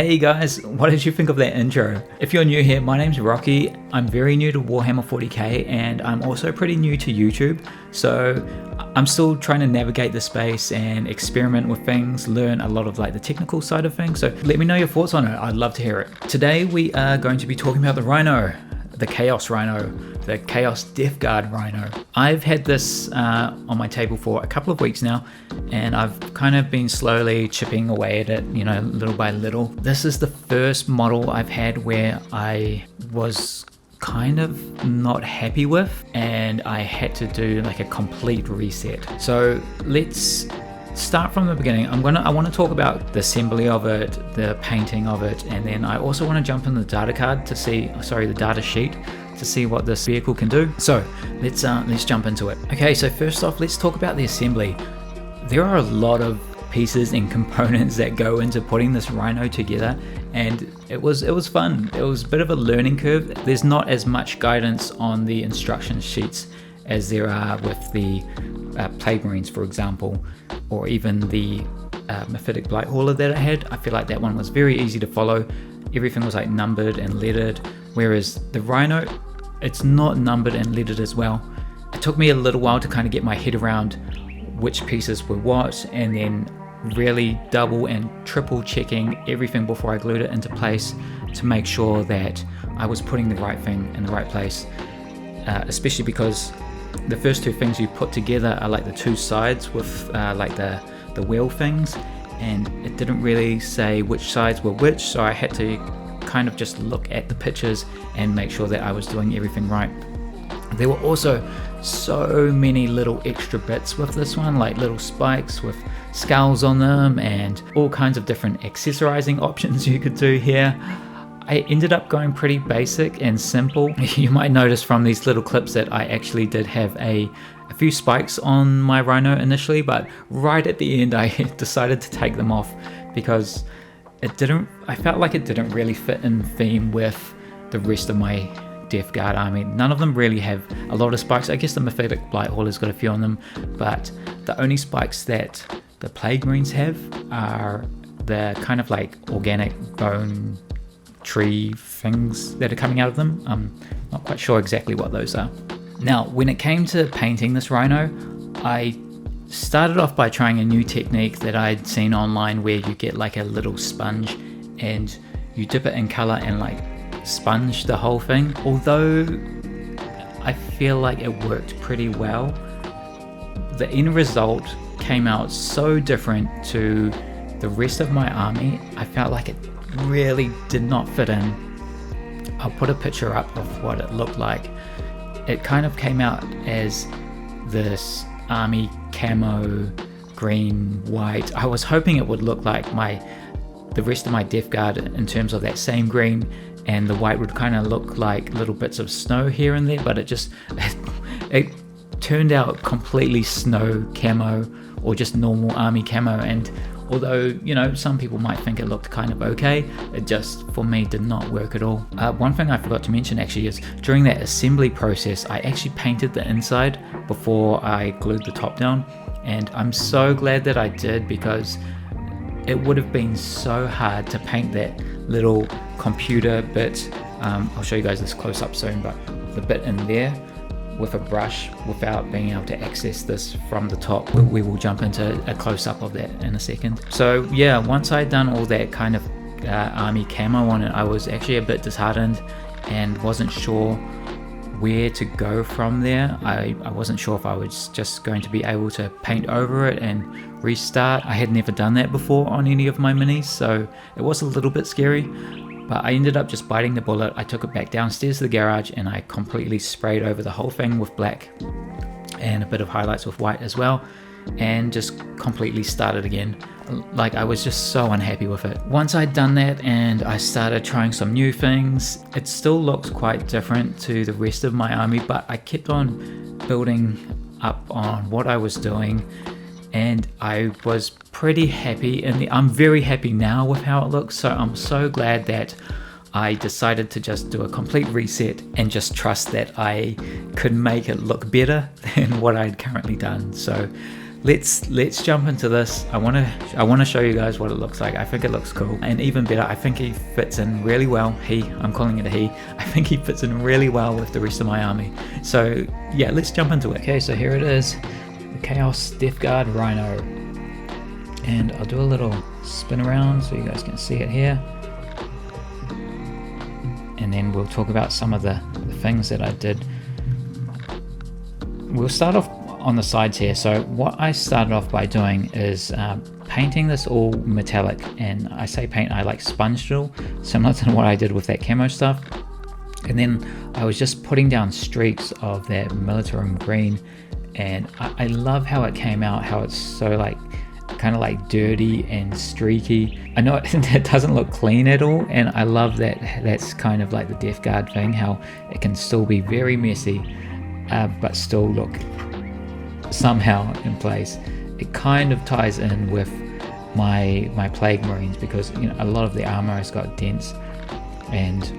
Hey guys, what did you think of that intro? If you're new here, my name's Rocky. I'm very new to Warhammer 40k and I'm also pretty new to YouTube. So I'm still trying to navigate the space and experiment with things, learn a lot of like the technical side of things. So let me know your thoughts on it. I'd love to hear it. Today we are going to be talking about the Rhino, the Chaos Rhino, the Chaos Death Guard Rhino. I've had this on my table for a couple of weeks now, and I've kind of been slowly chipping away at it, you know, little by little. This is the first model I've had where I was kind of not happy with, and I had to do like a complete reset. So let's start from the beginning. I want to talk about the assembly of it, the painting of it, and then I also want to jump in the data card to see, the data sheet to see what this vehicle can do. So let's jump into it. Okay, so first off, let's talk about the assembly. There are a lot of pieces and components that go into putting this Rhino together, and it was fun. It was a bit of a learning curve. There's not as much guidance on the instruction sheets as there are with the Plague Marines, for example, or even the Mephitic Blight Hauler that I had. I feel like that one was very easy to follow. Everything was like numbered and lettered, whereas the Rhino, it's not numbered and lettered as well. It took me a little while to kind of get my head around which pieces were what, and then really double and triple checking everything before I glued it into place to make sure that I was putting the right thing in the right place, especially because the first two things you put together are like the two sides with like the wheel things, and it didn't really say which sides were which, so I had to kind of just look at the pictures and make sure that I was doing everything right. There were also so many little extra bits with this one, like little spikes with skulls on them and all kinds of different accessorizing options you could do here. I ended up going pretty basic and simple. You might notice from these little clips that I actually did have a few spikes on my Rhino initially, but right at the end I decided to take them off because I felt like it didn't really fit in theme with the rest of my Death Guard army. None of them really have a lot of spikes. I guess the Mephitic Blight Hauler's got a few on them, but the only spikes that the Plague Marines have are the kind of like organic bone tree things that are coming out of them. I'm not quite sure exactly what those are. Now, when it came to painting this Rhino, I started off by trying a new technique that I'd seen online where you get like a little sponge and you dip it in color and like sponge the whole thing. Although I feel like it worked pretty well, the end result came out so different to the rest of my army. I felt like it really did not fit in. I'll put a picture up of what it looked like. It kind of came out as this army camo, green, white. I was hoping it would look like the rest of my Death Guard in terms of that same green, and the white would kind of look like little bits of snow here and there, but it turned out completely snow camo or just normal army camo. And although, you know, some people might think it looked kind of okay, it just, for me, did not work at all. One thing I forgot to mention actually is during that assembly process, I actually painted the inside before I glued the top down. And I'm so glad that I did, because it would have been so hard to paint that little computer bit. I'll show you guys this close up soon, but the bit in there with a brush without being able to access this from the top. We will jump into a close-up of that in a second. So yeah, once I'd done all that kind of army camo on it, I was actually a bit disheartened and wasn't sure where to go from there. I wasn't sure if I was just going to be able to paint over it and restart. I had never done that before on any of my minis, so it was a little bit scary. But I ended up just biting the bullet. I took it back downstairs to the garage and I completely sprayed over the whole thing with black and a bit of highlights with white as well, and just completely started again. Like, I was just so unhappy with it. Once I'd done that and I started trying some new things, it still looked quite different to the rest of my army, but I kept on building up on what I was doing, and I was pretty happy. I'm very happy now with how it looks, so I'm so glad that I decided to just do a complete reset and just trust that I could make it look better than what I'd currently done. So let's jump into this. I want to show you guys what it looks like. I think it looks cool, and even better, I think he fits in really well. I'm calling it a he. I think he fits in really well with the rest of my army. So yeah, let's jump into it. Okay, so here it is, the Chaos Death Guard Rhino, and I'll do a little spin around so you guys can see it here, and then we'll talk about some of the things that I did. We'll start off on the sides here. So what I started off by doing is painting this all metallic, and I say paint, I like sponged it all, similar to what I did with that camo stuff. And then I was just putting down streaks of that militarum green, and I love how it came out, how it's so like kind of like dirty and streaky. I know it doesn't look clean at all, and I love that that's kind of like the Death Guard thing, how it can still be very messy but still look somehow in place. It kind of ties in with my Plague Marines, because you know a lot of the armor has got dents and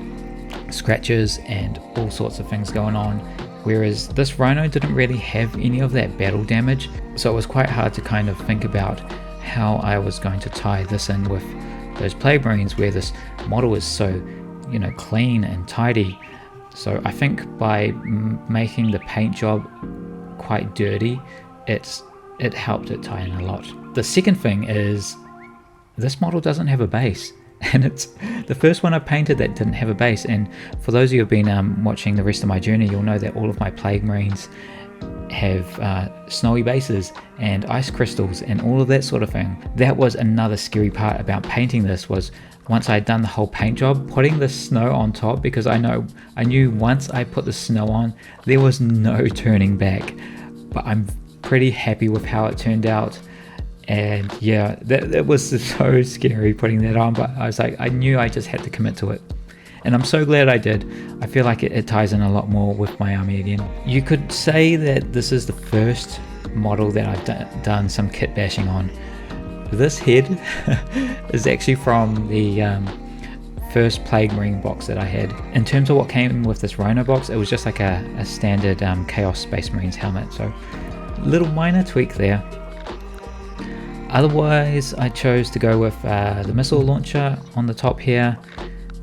scratches and all sorts of things going on, whereas this Rhino didn't really have any of that battle damage. So it was quite hard to kind of think about how I was going to tie this in with those Plague Marines, where this model is so, you know, clean and tidy. So I think by making the paint job quite dirty, it helped it tie in a lot. The second thing is this model doesn't have a base, and it's the first one I painted that didn't have a base. And for those of you who have been watching the rest of my journey, you'll know that all of my Plague Marines have snowy bases and ice crystals and all of that sort of thing. That was another scary part about painting this, was once I'd done the whole paint job, putting the snow on top, because I knew once I put the snow on, there was no turning back. But I'm pretty happy with how it turned out. And yeah, that was so scary putting that on, but I was like, I knew I just had to commit to it. And I'm so glad I did. I feel like it ties in a lot more with my army again. You could say that this is the first model that I've done some kit bashing on. This head is actually from the first Plague Marine box that I had. In terms of what came with this Rhino box, it was just like a standard Chaos Space Marines helmet. So little minor tweak there. Otherwise, I chose to go with the missile launcher on the top here,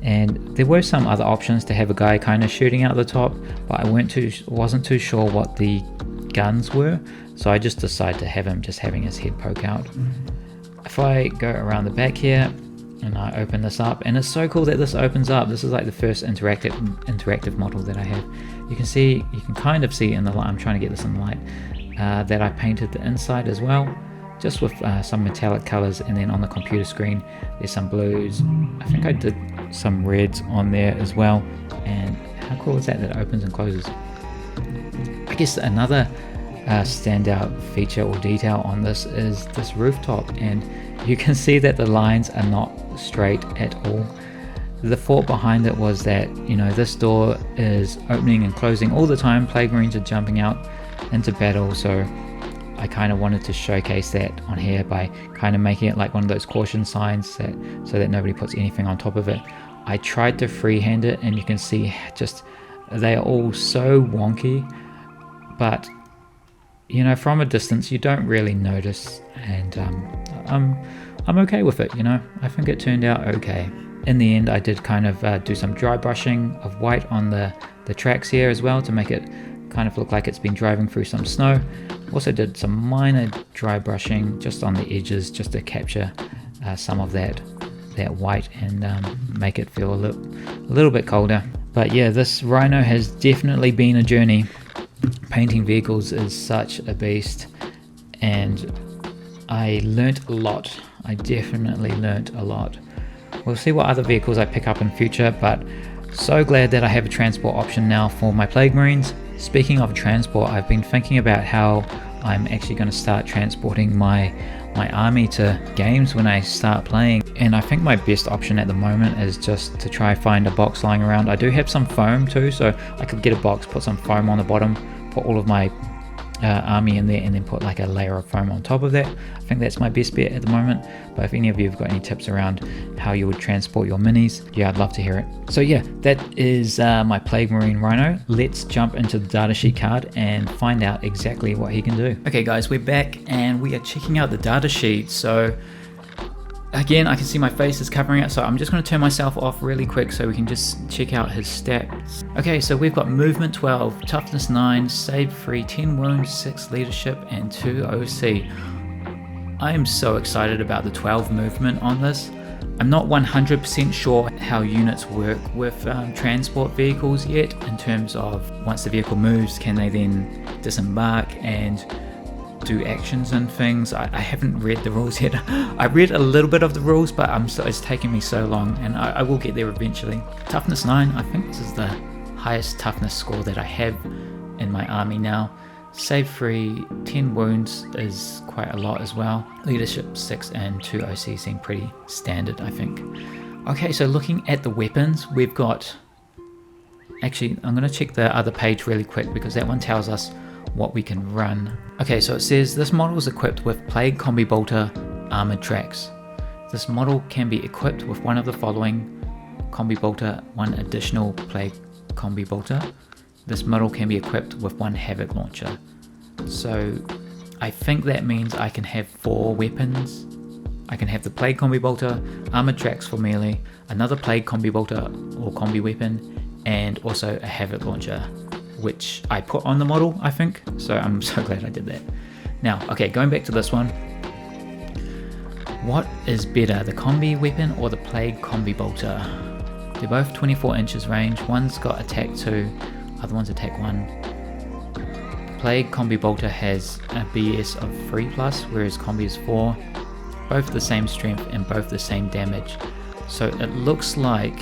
and there were some other options to have a guy kind of shooting out the top, but I wasn't too sure what the guns were, so I just decided to have him just having his head poke out. If I go around the back here and I open this up, and it's so cool that this opens up. This is like the first interactive model that I have. You can kind of see in the light, I'm trying to get this in the light, that I painted the inside as well, just with some metallic colors, and then on the computer screen there's some blues. I think I did some reds on there as well. And how cool is that it opens and closes? I guess another standout feature or detail on this is this rooftop, and you can see that the lines are not straight at all. The thought behind it was that, you know, this door is opening and closing all the time. Plague Marines are jumping out into battle, so I kind of wanted to showcase that on here by kind of making it like one of those caution signs so that nobody puts anything on top of it. I tried to freehand it, and you can see just they are all so wonky, but you know, from a distance you don't really notice, and I'm okay with it. You know, I think it turned out okay. In the end, I did kind of do some dry brushing of white on the tracks here as well to make it kind of look like it's been driving through some snow. Also did some minor dry brushing just on the edges, just to capture some of that white and make it feel a little bit colder. But yeah, this Rhino has definitely been a journey. Painting vehicles is such a beast, and I learnt a lot. I definitely learnt a lot. We'll see what other vehicles I pick up in future, but so glad that I have a transport option now for my Plague Marines. Speaking of transport, I've been thinking about how I'm actually going to start transporting my army to games when I start playing, and I think my best option at the moment is just to try find a box lying around. I do have some foam too, so I could get a box, put some foam on the bottom, put all of my army in there and then put like a layer of foam on top of that. I think that's my best bet at the moment, but if any of you have got any tips around how you would transport your minis, yeah, I'd love to hear it. So yeah, that is my Plague Marine Rhino. Let's jump into the datasheet card and find out exactly what he can do. Okay guys, we're back and we are checking out the datasheet. So again, I can see my face is covering it, so I'm just going to turn myself off really quick so we can just check out his stats. Okay, so we've got movement 12, toughness 9, save 3, 10 wounds, 6 leadership, and 2 OC. I am so excited about the 12 movement on this. I'm not 100% sure how units work with transport vehicles yet, in terms of once the vehicle moves, can they then disembark and do actions and things. I haven't read the rules yet. I read a little bit of the rules, but it's taking me so long, and I will get there eventually. Toughness 9, I think this is the highest toughness score that I have in my army now. Save 3, 10 wounds is quite a lot as well. Leadership 6 and 2 OC seem pretty standard, I think. Okay, so looking at the weapons, we've got... Actually, I'm going to check the other page really quick because that one tells us what we can run. Okay, so it says this model is equipped with Plague Combi Bolter armored tracks. This model can be equipped with one of the following: Combi Bolter, 1 additional Plague Combi Bolter. This model can be equipped with 1 Havoc Launcher. So I think that means I can have 4 weapons. I can have the Plague Combi Bolter, armored tracks for melee, another Plague Combi Bolter or combi weapon, and also a Havoc Launcher, which I put on the model, I think. So I'm so glad I did that. Now, okay, going back to this one. What is better, the combi weapon or the Plague Combi Bolter? They're both 24 inches range. One's got attack 2, other one's attack 1. The Plague Combi Bolter has a BS of 3+, whereas combi is 4. Both the same strength and both the same damage. So it looks like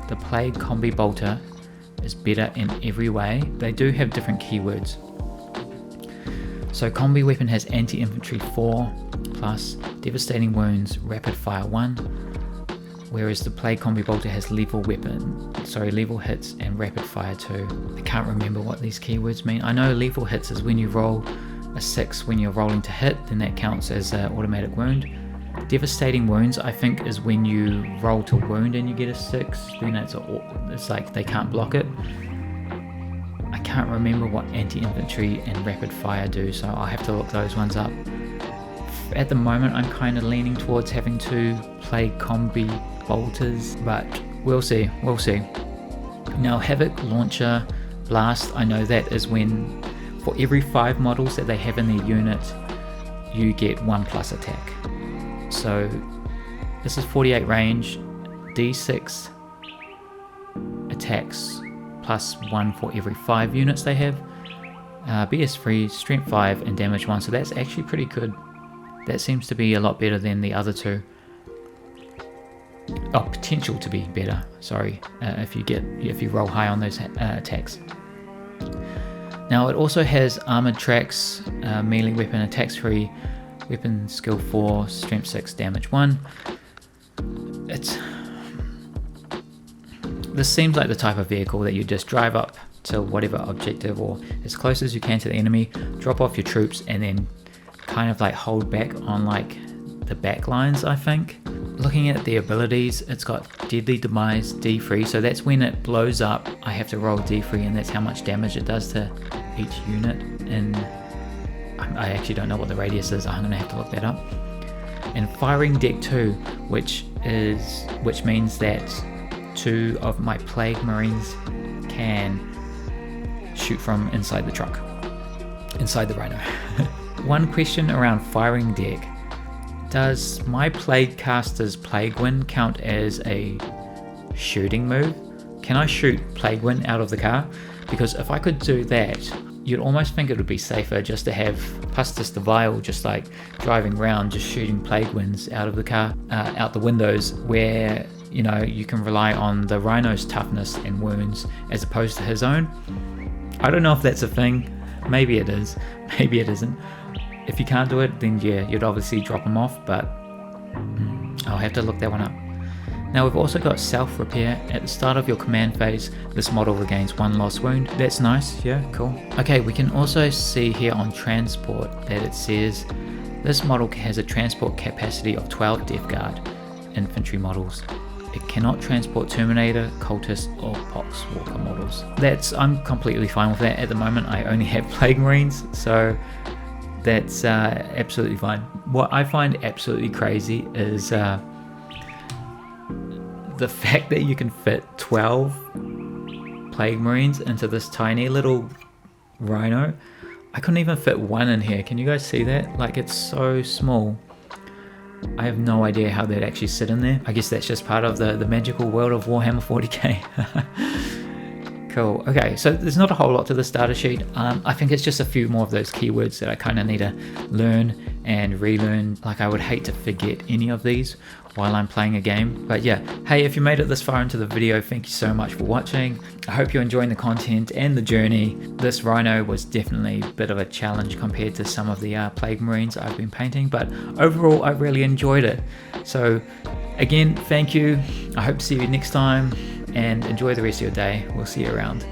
the Plague Combi Bolter is better in every way. They do have different keywords. So combi weapon has anti-infantry 4+, devastating wounds, rapid fire 1, whereas the Plague Combi Bolter has lethal hits and rapid fire 2. I can't remember what these keywords mean. I know lethal hits is when you roll a 6 when you're rolling to hit, then that counts as an automatic wound. Devastating wounds, I think, is when you roll to wound and you get a 6, then it's like they can't block it. I can't remember what anti-infantry and rapid fire do, so I'll have to look those ones up. At the moment, I'm kind of leaning towards having 2 Plague Combi Bolters, but we'll see. Now, Havoc Launcher Blast, I know that is when for every 5 models that they have in their unit, you get 1+ attack. So this is 48 range, D6 attacks plus 1 for every 5 units they have. BS 3, strength 5 and damage 1, so that's actually pretty good. That seems to be a lot better than the other 2. Oh, potential to be better, sorry, if you roll high on those attacks. Now it also has armored tracks, melee weapon attacks 3, weapon skill 4, strength 6, damage 1. This seems like the type of vehicle that you just drive up to whatever objective or as close as you can to the enemy, drop off your troops, and then kind of like hold back on like the back lines, I think. Looking at the abilities, it's got Deadly Demise D3, so that's when it blows up, I have to roll D3, and that's how much damage it does to each unit. And I actually don't know what the radius is, I'm going to have to look that up. And Firing Deck 2, which means that 2 of my Plague Marines can shoot from inside the truck, inside the Rhino. One question around Firing Deck. Does my Plague Caster's Plague Wind count as a shooting move? Can I shoot Plague Wind out of the car? Because if I could do that, you'd almost think it would be safer just to have Pustus the Vile just like driving around just shooting Plague Winds out of the car, out the windows, where you know you can rely on the Rhino's toughness and wounds as opposed to his own. I don't know if that's a thing. Maybe it is, maybe it isn't. If you can't do it, then yeah, you'd obviously drop him off, but I'll have to look that one up. Now we've also got self-repair. At the start of your command phase, this model regains 1 lost wound. That's nice, yeah, cool. Okay, we can also see here on transport that it says this model has a transport capacity of 12 Death Guard infantry models. It cannot transport Terminator, Cultist, or Poxwalker models. I'm completely fine with that. At the moment, I only have Plague Marines, so that's absolutely fine. What I find absolutely crazy is the fact that you can fit 12 Plague Marines into this tiny little Rhino. I couldn't even fit one in here. Can you guys see that? Like, it's so small. I have no idea how they'd actually sit in there. I guess that's just part of the magical world of Warhammer 40k. Cool. Okay, so there's not a whole lot to this data sheet. I think it's just a few more of those keywords that I kind of need to learn and relearn. Like, I would hate to forget any of these while I'm playing a game. But yeah, hey, if you made it this far into the video, thank you so much for watching. I hope you're enjoying the content and the journey. This Rhino was definitely a bit of a challenge compared to some of the Plague Marines I've been painting, but overall I really enjoyed it. So again, thank you. I hope to see you next time, and enjoy the rest of your day. We'll see you around.